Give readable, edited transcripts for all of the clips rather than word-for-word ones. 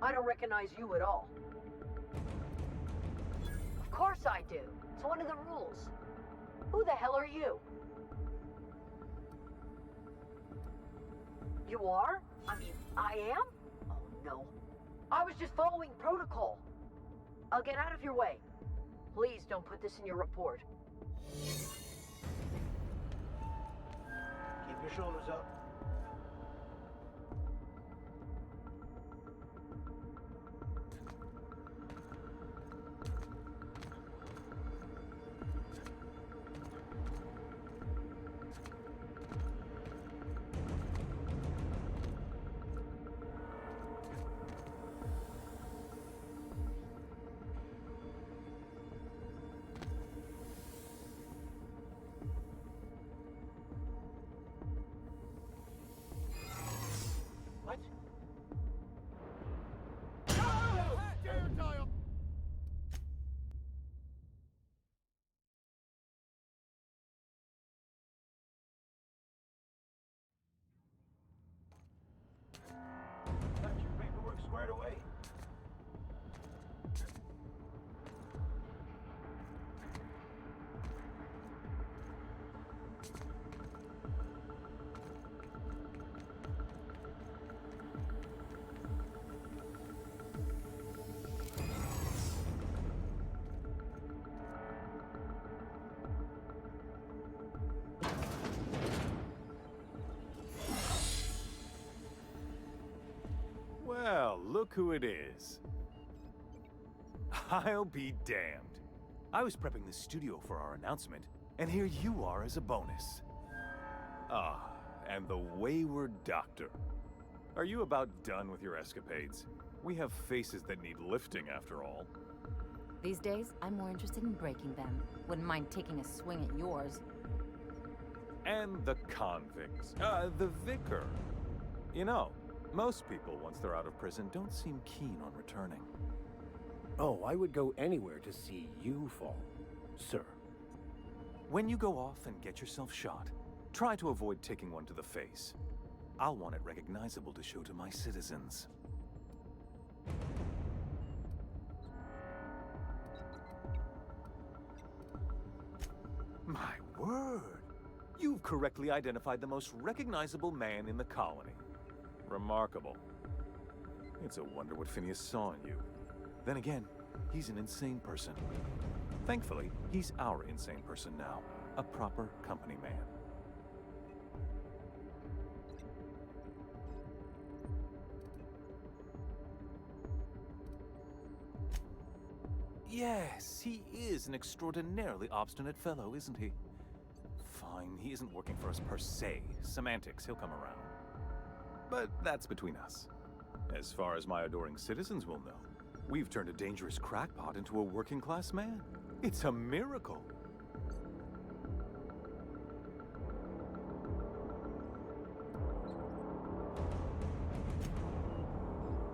I don't recognize you at all. Of course I do. It's one of the rules. Who the hell are you? You are? I mean, I am? Oh no. I was just following protocol. I'll get out of your way. Please don't put this in your report. Keep your shoulders up. What? Got your paperwork squared away. Well, look who it is. I'll be damned. I was prepping the studio for our announcement, and here you are as a bonus. Ah, and the wayward doctor. Are you about done with your escapades? We have faces that need lifting, after all. These days, I'm more interested in breaking them. Wouldn't mind taking a swing at yours. And the convicts. The vicar. You know, most people, once they're out of prison, don't seem keen on returning. Oh, I would go anywhere to see you fall, sir. When you go off and get yourself shot, try to avoid taking one to the face. I'll want it recognizable to show to my citizens. My word! You've correctly identified the most recognizable man in the colony. Remarkable. It's a wonder what Phineas saw in you. Then again, he's an insane person. Thankfully, he's our insane person now. A proper company man. Yes, he is an extraordinarily obstinate fellow, isn't he? Fine, he isn't working for us per se. Semantics, he'll come around. But that's between us. As far as my adoring citizens will know, we've turned a dangerous crackpot into a working-class man. It's a miracle.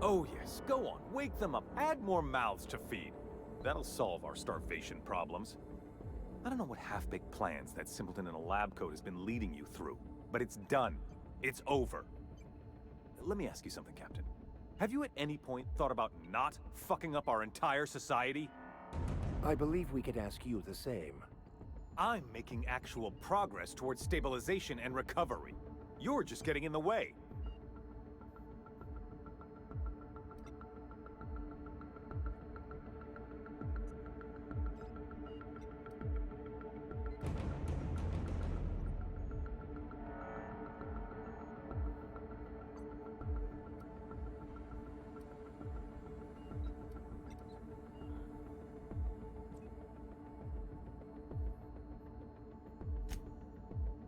Oh yes, go on, wake them up, add more mouths to feed. That'll solve our starvation problems. I don't know what half-baked plans that simpleton in a lab coat has been leading you through, but it's done. It's over. Let me ask you something, Captain. Have you at any point thought about not fucking up our entire society? I believe we could ask you the same. I'm making actual progress towards stabilization and recovery. You're just getting in the way.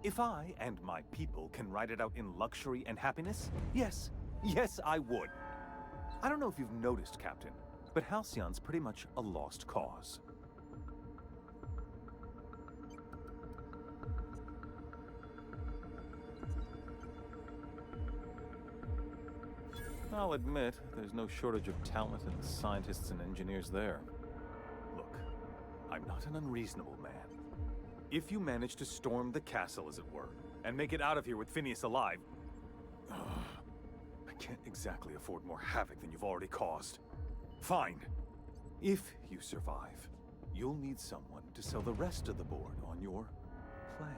If I and my people can ride it out in luxury and happiness, yes, I would. I don't know if you've noticed, Captain, but Halcyon's pretty much a lost cause. I'll admit, there's no shortage of talented scientists and engineers there. Look, I'm not an unreasonable man. If you manage to storm the castle, as it were, and make it out of here with Phineas alive, I can't exactly afford more havoc than you've already caused. Fine. If you survive, you'll need someone to sell the rest of the board on your plan.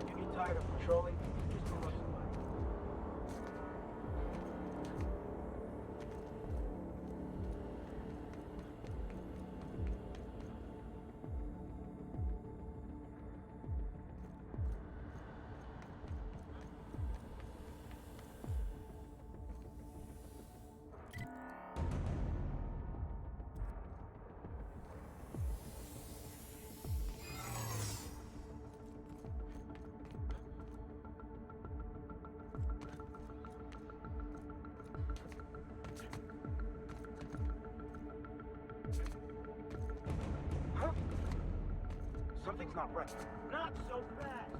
You get tired of patrolling, just move up somebody. Huh? Something's not right. Not so fast!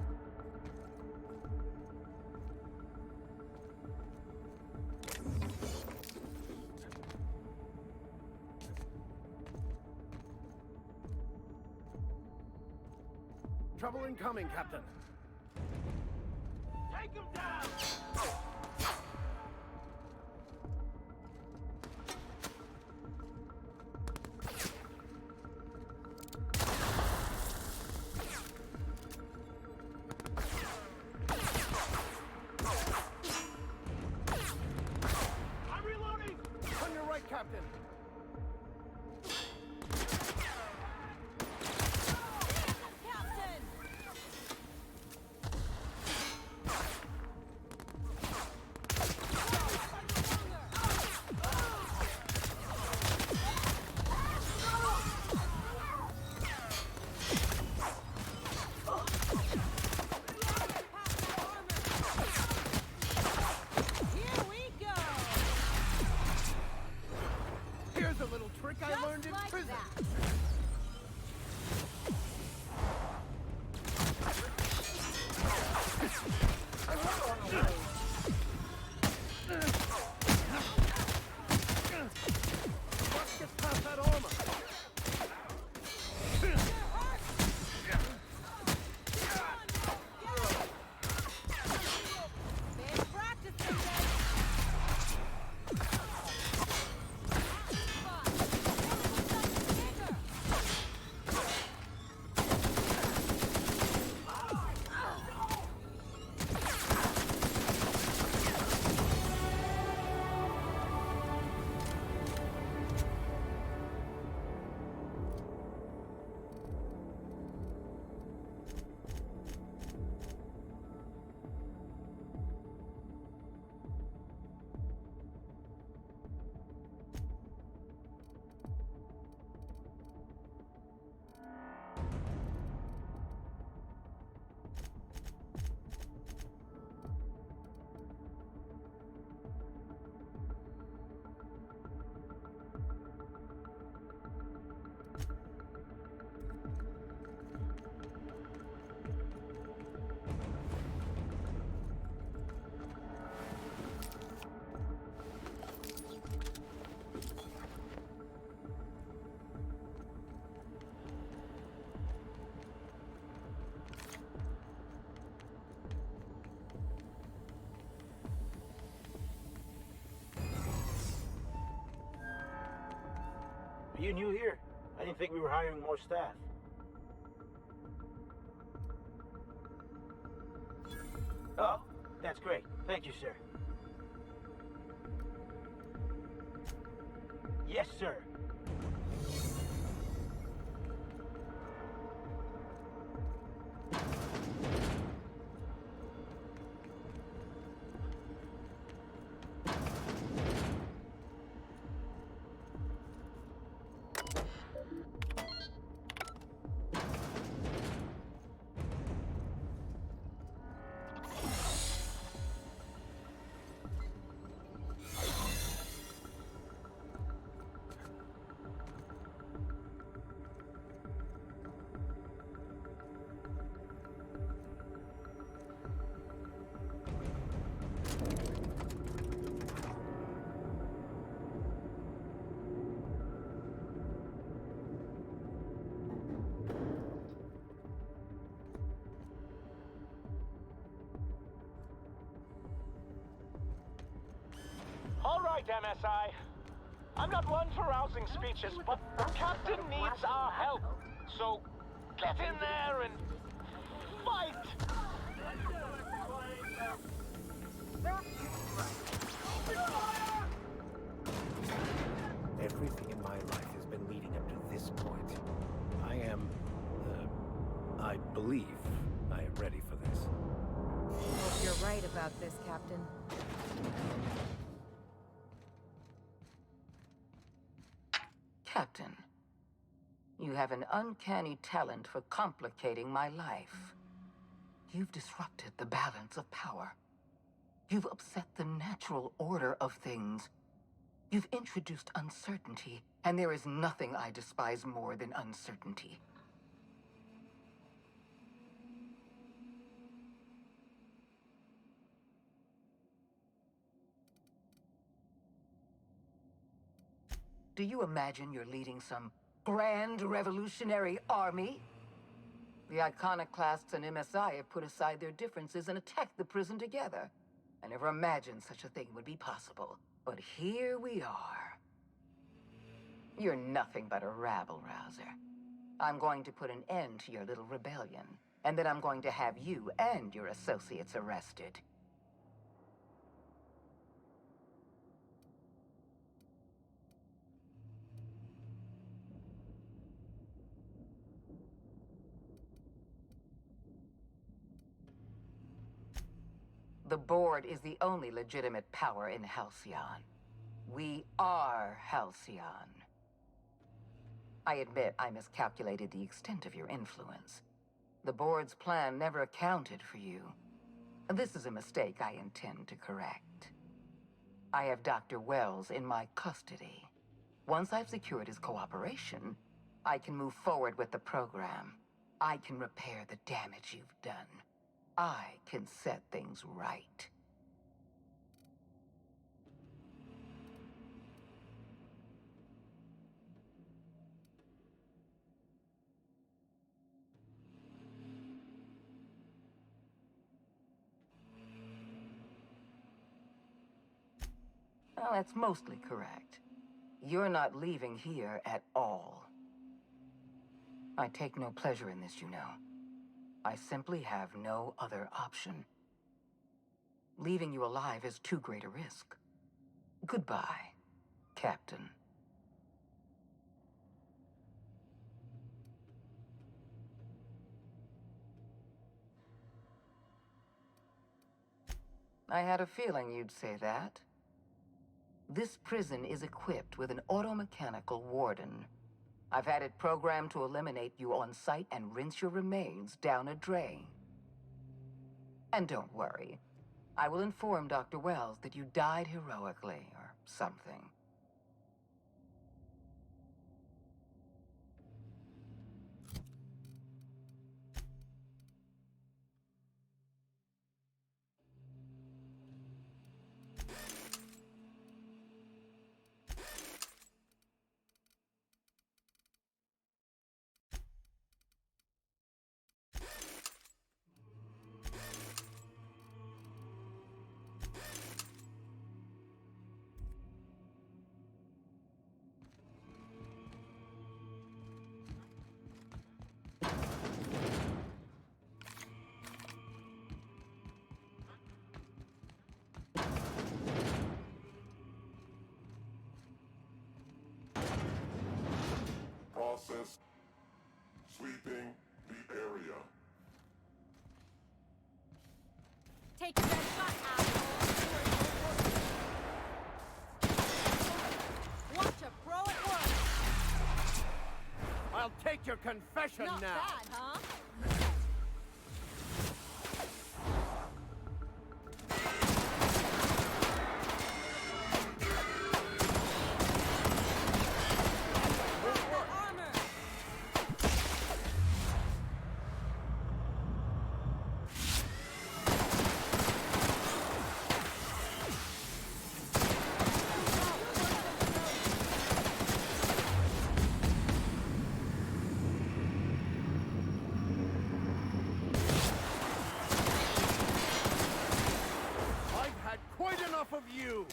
Trouble incoming, Captain. Take him down! I'm reloading! On your right, Captain. Here's a little trick I learned in prison. Let's get past that armor. Are you new here? I didn't think we were hiring more staff. Oh, that's great. Thank you, sir. Yes, sir. right, MSI. I'm not one for rousing speeches, but Captain needs our help. So get in there and fight! Everything in my life has been leading up to this point. I believe I am ready for this. Hope you're right about this, Captain. Captain, you have an uncanny talent for complicating my life. You've disrupted the balance of power. You've upset the natural order of things. You've introduced uncertainty, and there is nothing I despise more than uncertainty. Do you imagine you're leading some grand revolutionary army? The Iconoclasts and MSI have put aside their differences and attacked the prison together. I never imagined such a thing would be possible. But here we are. You're nothing but a rabble-rouser. I'm going to put an end to your little rebellion, and then I'm going to have you and your associates arrested. The Board is the only legitimate power in Halcyon. We are Halcyon. I admit I miscalculated the extent of your influence. The Board's plan never accounted for you. This is a mistake I intend to correct. I have Dr. Wells in my custody. Once I've secured his cooperation, I can move forward with the program. I can repair the damage you've done. I can set things right. Well, that's mostly correct. You're not leaving here at all. I take no pleasure in this, you know. I simply have no other option. Leaving you alive is too great a risk. Goodbye, Captain. I had a feeling you'd say that. This prison is equipped with an automechanical warden. I've had it programmed to eliminate you on sight and rinse your remains down a drain. And don't worry, I will inform Dr. Wells that you died heroically or something. Process sweeping the area. Take your shot, asshole! Watch a pro at work! I'll take your confession Not now. bad, huh? I've had quite enough of you.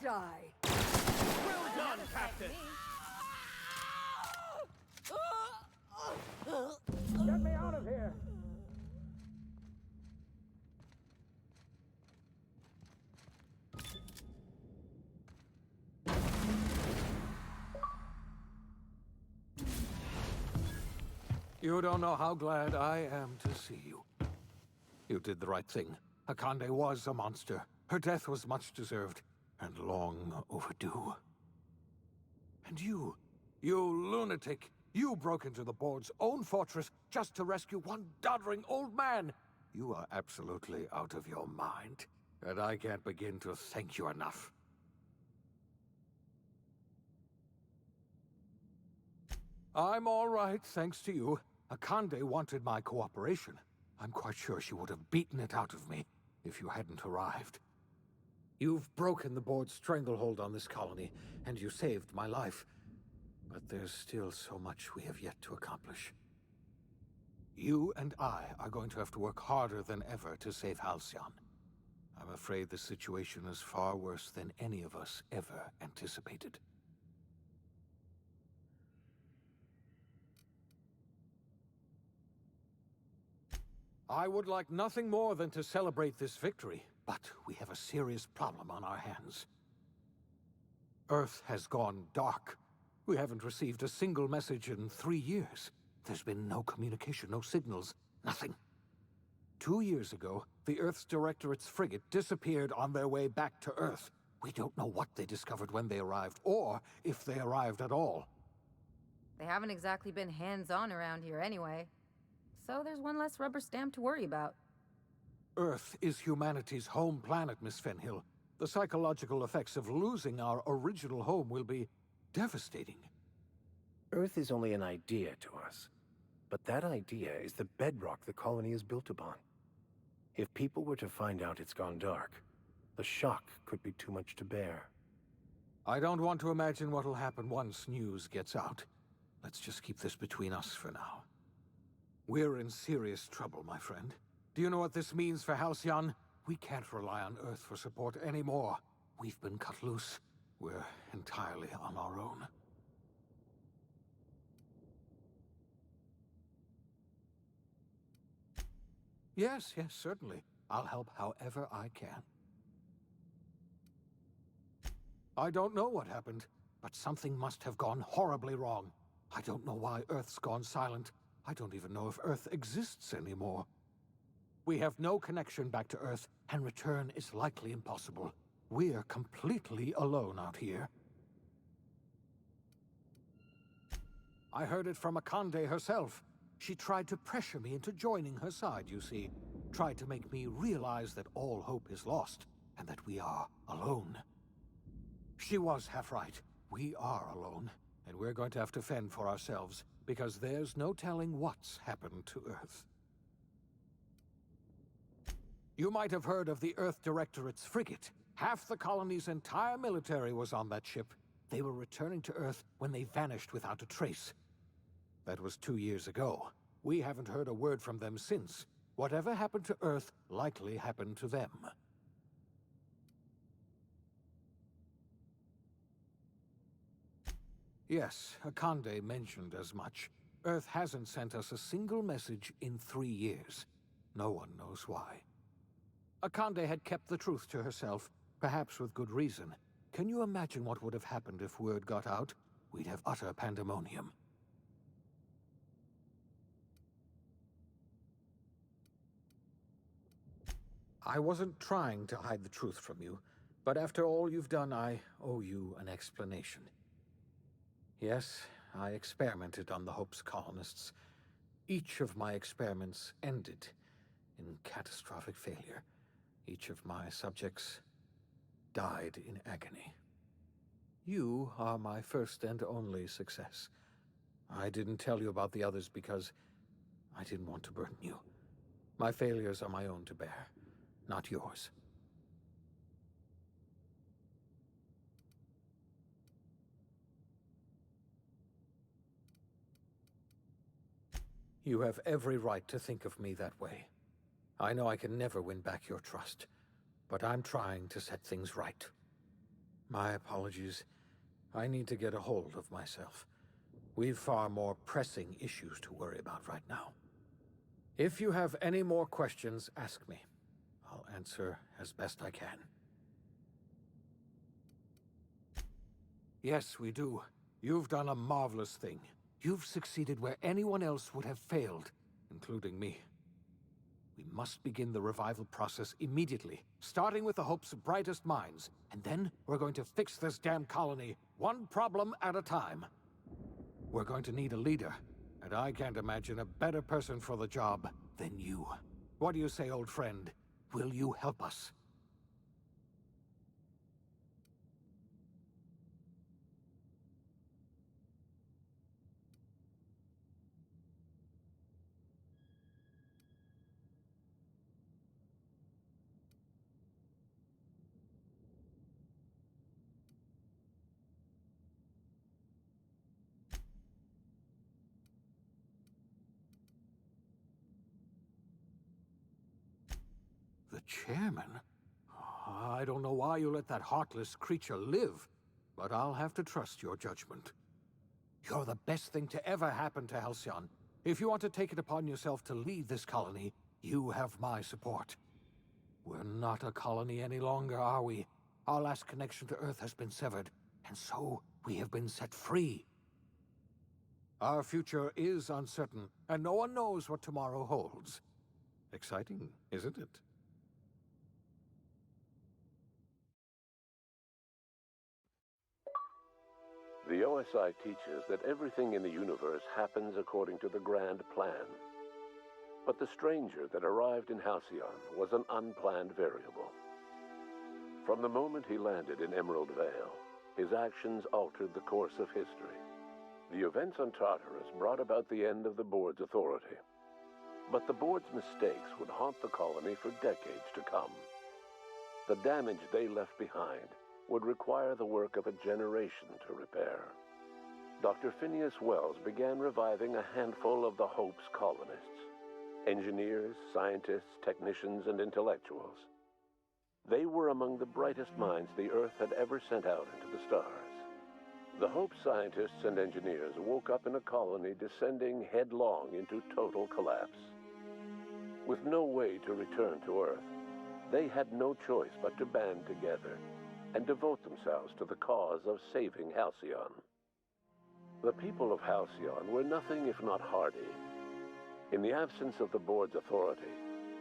die. Well done, Captain! Get me out of here! You don't know how glad I am to see you. You did the right thing. Akande was a monster. Her death was much deserved, and long overdue. And you lunatic, you broke into the board's own fortress just to rescue one doddering old man. You are absolutely out of your mind, and I can't begin to thank you enough. I'm all right, thanks to you. Akande wanted my cooperation. I'm quite sure she would have beaten it out of me if you hadn't arrived. You've broken the board's stranglehold on this colony, and you saved my life. But there's still so much we have yet to accomplish. You and I are going to have to work harder than ever to save Halcyon. I'm afraid the situation is far worse than any of us ever anticipated. I would like nothing more than to celebrate this victory, but we have a serious problem on our hands. Earth has gone dark. We haven't received a single message in 3 years. There's been no communication, no signals, nothing. 2 years ago, the Earth's Directorate's frigate disappeared on their way back to Earth. We don't know what they discovered when they arrived, or if they arrived at all. They haven't exactly been hands-on around here anyway. So there's one less rubber stamp to worry about. Earth is humanity's home planet, Miss Fenhill. The psychological effects of losing our original home will be devastating. Earth is only an idea to us. But that idea is the bedrock the colony is built upon. If people were to find out it's gone dark, the shock could be too much to bear. I don't want to imagine what'll happen once news gets out. Let's just keep this between us for now. We're in serious trouble, my friend. Do you know what this means for Halcyon? We can't rely on Earth for support anymore. We've been cut loose. We're entirely on our own. Yes, certainly. I'll help however I can. I don't know what happened, but something must have gone horribly wrong. I don't know why Earth's gone silent. I don't even know if Earth exists anymore. We have no connection back to Earth, and return is likely impossible. We're completely alone out here. I heard it from Akande herself. She tried to pressure me into joining her side, you see. Tried to make me realize that all hope is lost, and that we are alone. She was half right. We are alone, and we're going to have to fend for ourselves, because there's no telling what's happened to Earth. You might have heard of the Earth Directorate's frigate. Half the colony's entire military was on that ship. They were returning to Earth when they vanished without a trace. That was 2 years ago. We haven't heard a word from them since. Whatever happened to Earth likely happened to them. Yes, Akande mentioned as much. Earth hasn't sent us a single message in 3 years. No one knows why. Akande had kept the truth to herself, perhaps with good reason. Can you imagine what would have happened if word got out? We'd have utter pandemonium. I wasn't trying to hide the truth from you, but after all you've done, I owe you an explanation. Yes, I experimented on the Hope's colonists. Each of my experiments ended in catastrophic failure. Each of my subjects died in agony. You are my first and only success. I didn't tell you about the others because I didn't want to burden you. My failures are my own to bear, not yours. You have every right to think of me that way. I know I can never win back your trust, but I'm trying to set things right. My apologies. I need to get a hold of myself. We've far more pressing issues to worry about right now. If you have any more questions, ask me. I'll answer as best I can. Yes, we do. You've done a marvelous thing. You've succeeded where anyone else would have failed, including me. We must begin the revival process immediately, starting with the Hope's brightest minds, and then we're going to fix this damn colony, one problem at a time. We're going to need a leader, and I can't imagine a better person for the job than you. What do you say, old friend? Will you help us? The chairman? I don't know why you let that heartless creature live, but I'll have to trust your judgment. You're the best thing to ever happen to Halcyon. If you want to take it upon yourself to lead this colony, you have my support. We're not a colony any longer, are we? Our last connection to Earth has been severed, and so we have been set free. Our future is uncertain, and no one knows what tomorrow holds. Exciting, isn't it? The OSI teaches that everything in the universe happens according to the grand plan. But the stranger that arrived in Halcyon was an unplanned variable. From the moment he landed in Emerald Vale, his actions altered the course of history. The events on Tartarus brought about the end of the Board's authority. But the Board's mistakes would haunt the colony for decades to come. The damage they left behind would require the work of a generation to repair. Dr. Phineas Wells began reviving a handful of the Hope's colonists. Engineers, scientists, technicians, and intellectuals. They were among the brightest minds the Earth had ever sent out into the stars. The Hope scientists and engineers woke up in a colony descending headlong into total collapse. With no way to return to Earth, they had no choice but to band together and devote themselves to the cause of saving Halcyon. The people of Halcyon were nothing if not hardy. In the absence of the Board's authority,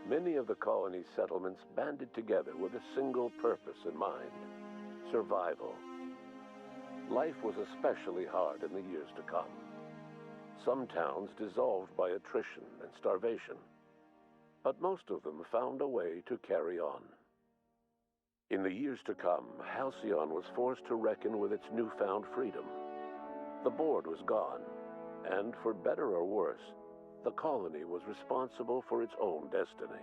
many of the colony's settlements banded together with a single purpose in mind: survival. Life was especially hard in the years to come. Some towns dissolved by attrition and starvation, but most of them found a way to carry on. In the years to come, Halcyon was forced to reckon with its newfound freedom. The Board was gone, and for better or worse, the colony was responsible for its own destiny.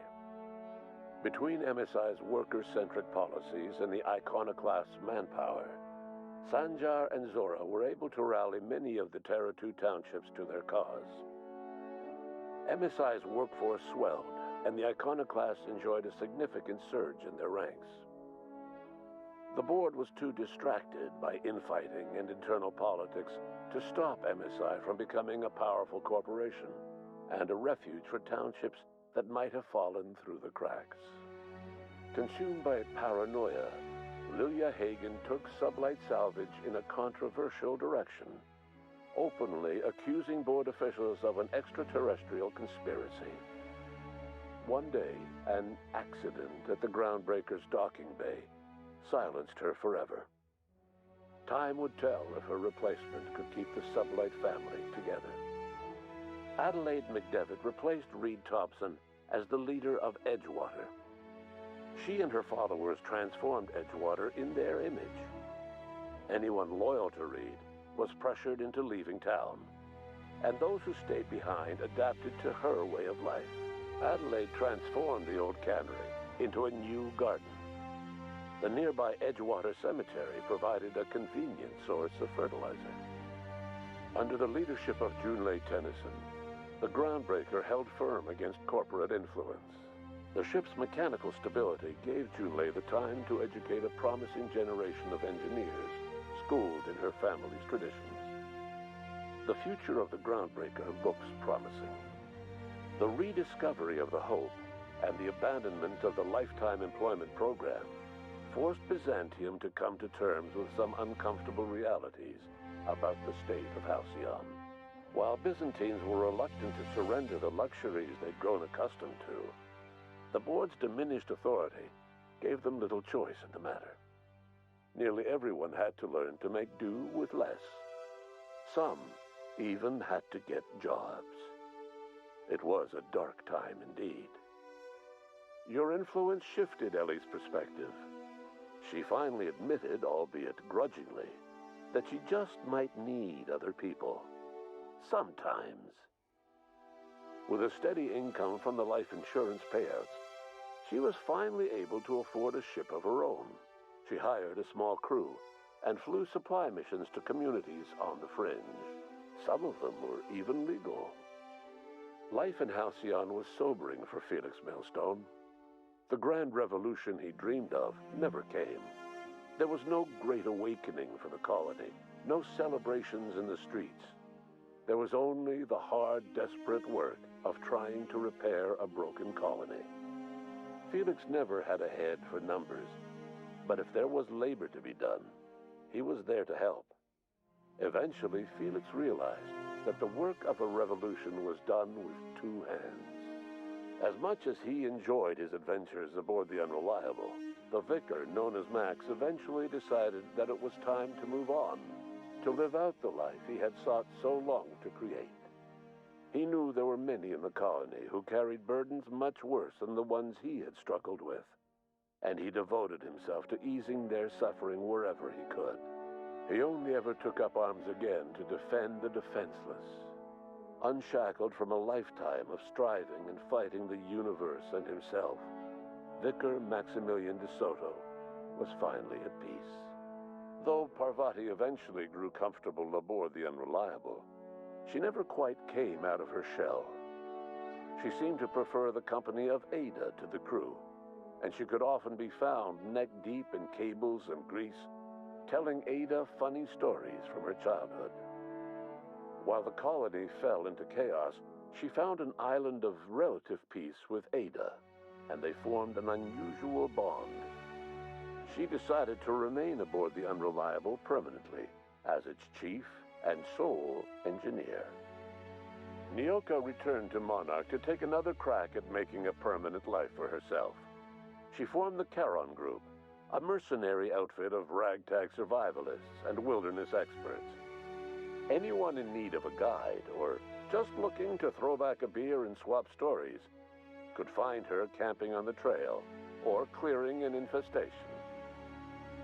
Between MSI's worker-centric policies and the iconoclast's manpower, Sanjar and Zora were able to rally many of the Terra 2 townships to their cause. MSI's workforce swelled, and the iconoclasts enjoyed a significant surge in their ranks. The Board was too distracted by infighting and internal politics to stop MSI from becoming a powerful corporation and a refuge for townships that might have fallen through the cracks. Consumed by paranoia, Lilia Hagen took Sublight Salvage in a controversial direction, openly accusing Board officials of an extraterrestrial conspiracy. One day, an accident at the Groundbreaker's docking bay silenced her forever. Time would tell if her replacement could keep the Sublight family together. Adelaide McDevitt replaced Reed Thompson as the leader of Edgewater. She and her followers transformed Edgewater in their image. Anyone loyal to Reed was pressured into leaving town, and those who stayed behind adapted to her way of life. Adelaide transformed the old cannery into a new garden. The nearby Edgewater Cemetery provided a convenient source of fertilizer. Under the leadership of Junlei Tennyson, the Groundbreaker held firm against corporate influence. The ship's mechanical stability gave Junlei the time to educate a promising generation of engineers, schooled in her family's traditions. The future of the Groundbreaker looks promising. The rediscovery of the Hope and the abandonment of the lifetime employment program forced Byzantium to come to terms with some uncomfortable realities about the state of Halcyon. While Byzantines were reluctant to surrender the luxuries they'd grown accustomed to, the board's diminished authority gave them little choice in the matter. Nearly everyone had to learn to make do with less. Some even had to get jobs. It was a dark time indeed. Your influence shifted Ellie's perspective. She finally admitted, albeit grudgingly, that she just might need other people. Sometimes. With a steady income from the life insurance payouts, she was finally able to afford a ship of her own. She hired a small crew and flew supply missions to communities on the fringe. Some of them were even legal. Life in Halcyon was sobering for Felix Millstone. The grand revolution he dreamed of never came. There was no great awakening for the colony, no celebrations in the streets. There was only the hard, desperate work of trying to repair a broken colony. Felix never had a head for numbers, but if there was labor to be done, he was there to help. Eventually, Felix realized that the work of a revolution was done with two hands. As much as he enjoyed his adventures aboard the Unreliable, the vicar, known as Max, eventually decided that it was time to move on, to live out the life he had sought so long to create. He knew there were many in the colony who carried burdens much worse than the ones he had struggled with, and he devoted himself to easing their suffering wherever he could. He only ever took up arms again to defend the defenseless. Unshackled from a lifetime of striving and fighting the universe and himself, Vicar Maximilian de Soto was finally at peace. Though Parvati eventually grew comfortable aboard the Unreliable, she never quite came out of her shell. She seemed to prefer the company of Ada to the crew, and she could often be found neck-deep in cables and grease, telling Ada funny stories from her childhood. While the colony fell into chaos, she found an island of relative peace with Ada, and they formed an unusual bond. She decided to remain aboard the Unreliable permanently as its chief and sole engineer. Nyoka returned to Monarch to take another crack at making a permanent life for herself. She formed the Charon Group, a mercenary outfit of ragtag survivalists and wilderness experts. Anyone in need of a guide, or just looking to throw back a beer and swap stories, could find her camping on the trail or clearing an infestation.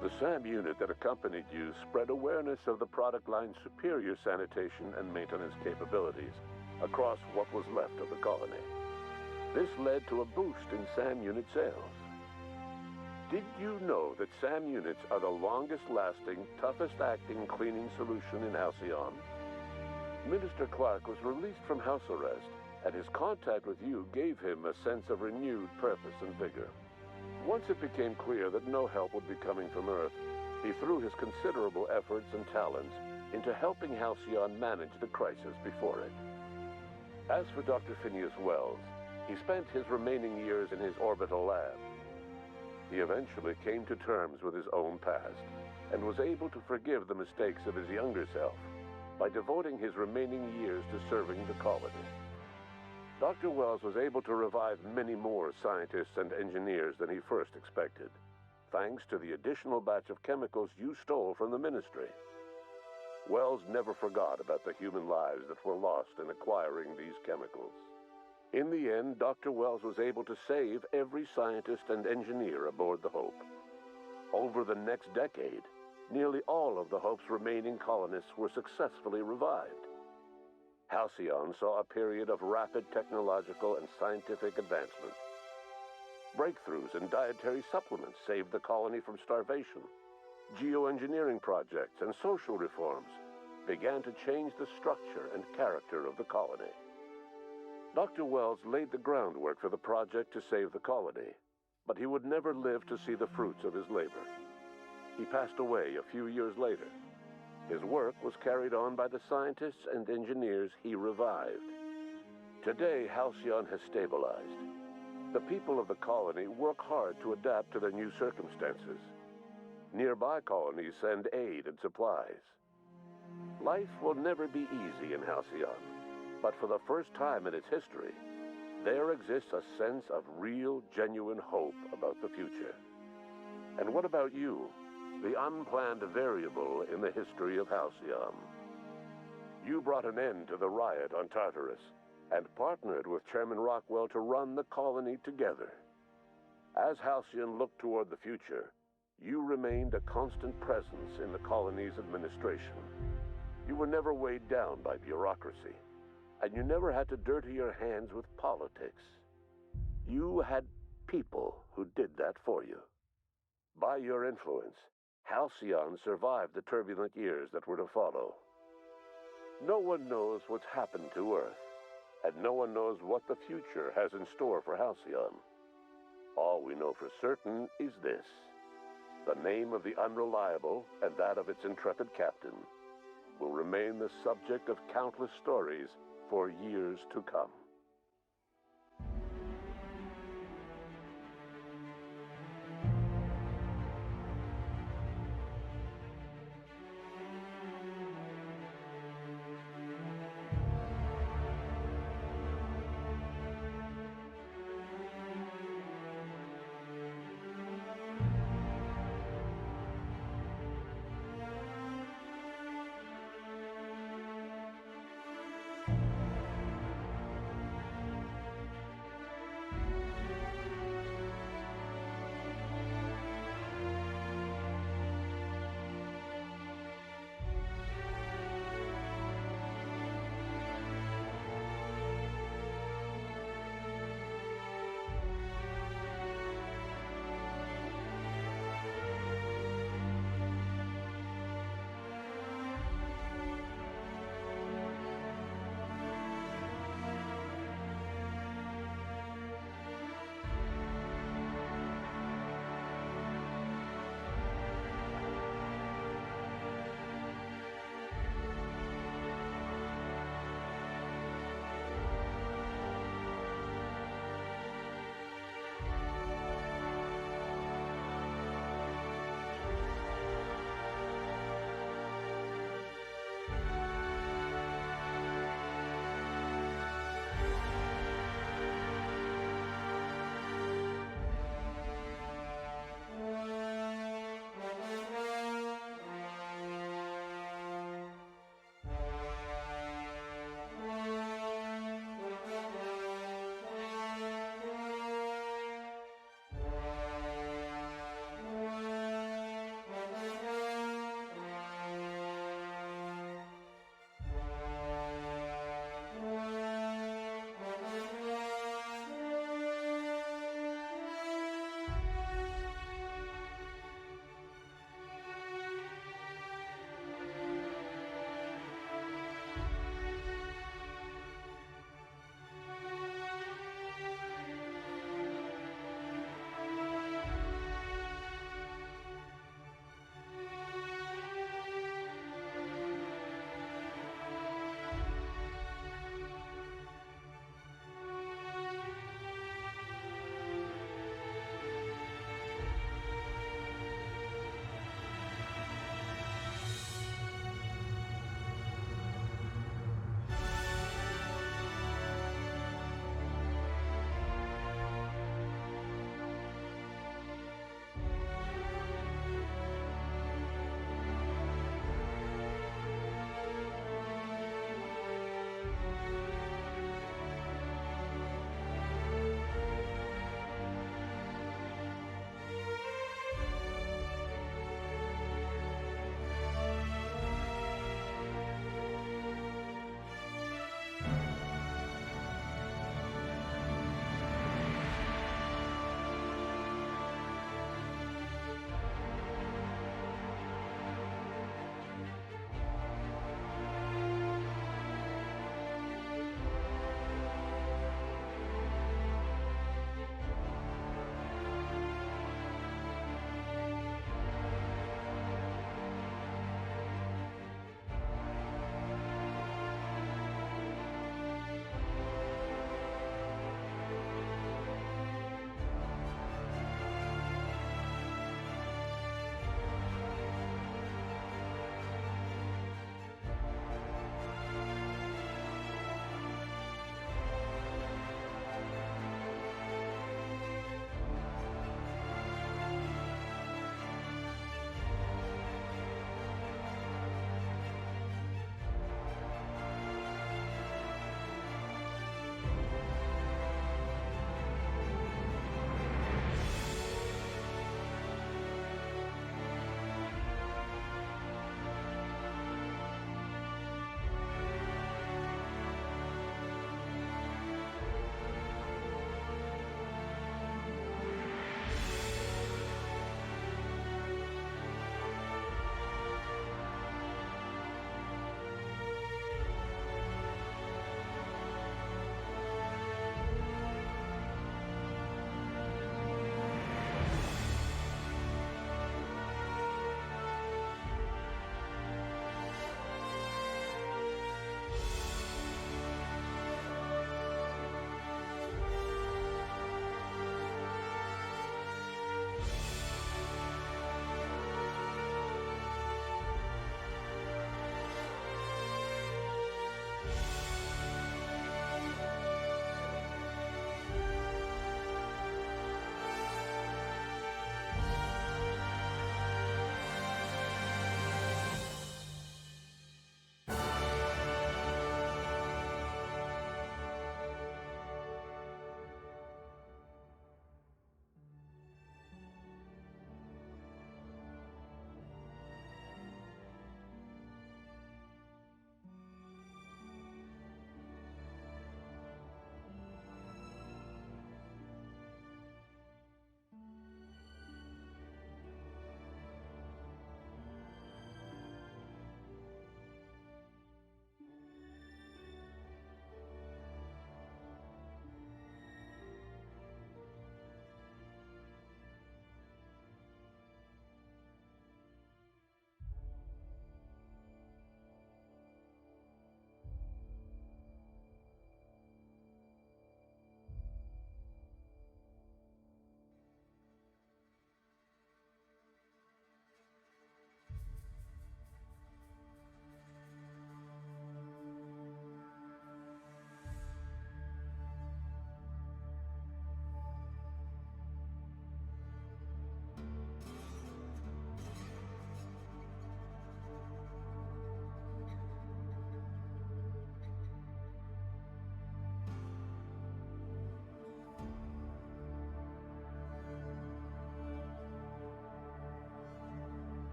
The SAM unit that accompanied you spread awareness of the product line's superior sanitation and maintenance capabilities across what was left of the colony. This led to a boost in SAM unit sales. Did you know that SAM units are the longest-lasting, toughest-acting cleaning solution in Halcyon? Minister Clark was released from house arrest, and his contact with you gave him a sense of renewed purpose and vigor. Once it became clear that no help would be coming from Earth, he threw his considerable efforts and talents into helping Halcyon manage the crisis before it. As for Dr. Phineas Wells, he spent his remaining years in his orbital lab. He eventually came to terms with his own past and was able to forgive the mistakes of his younger self by devoting his remaining years to serving the colony. Dr. Wells was able to revive many more scientists and engineers than he first expected, thanks to the additional batch of chemicals you stole from the Ministry. Wells never forgot about the human lives that were lost in acquiring these chemicals. In the end, Dr. Wells was able to save every scientist and engineer aboard the Hope. Over the next decade, nearly all of the Hope's remaining colonists were successfully revived. Halcyon saw a period of rapid technological and scientific advancement. Breakthroughs in dietary supplements saved the colony from starvation. Geoengineering projects and social reforms began to change the structure and character of the colony. Dr. Wells laid the groundwork for the project to save the colony, but he would never live to see the fruits of his labor. He passed away a few years later. His work was carried on by the scientists and engineers he revived. Today, Halcyon has stabilized. The people of the colony work hard to adapt to the new circumstances. Nearby colonies send aid and supplies. Life will never be easy in Halcyon, but for the first time in its history, there exists a sense of real, genuine hope about the future. And what about you, the unplanned variable in the history of Halcyon? You brought an end to the riot on Tartarus and partnered with Chairman Rockwell to run the colony together. As Halcyon looked toward the future, you remained a constant presence in the colony's administration. You were never weighed down by bureaucracy, and you never had to dirty your hands with politics. You had people who did that for you. By your influence, Halcyon survived the turbulent years that were to follow. No one knows what's happened to Earth, and no one knows what the future has in store for Halcyon. All we know for certain is this: the name of the Unreliable and that of its intrepid captain will remain the subject of countless stories for years to come.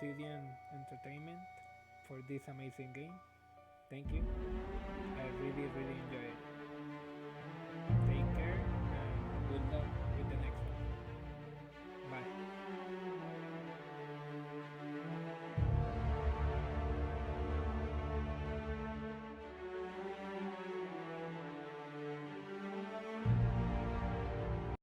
Obsidian Entertainment for this amazing game. Thank you. I really enjoy it.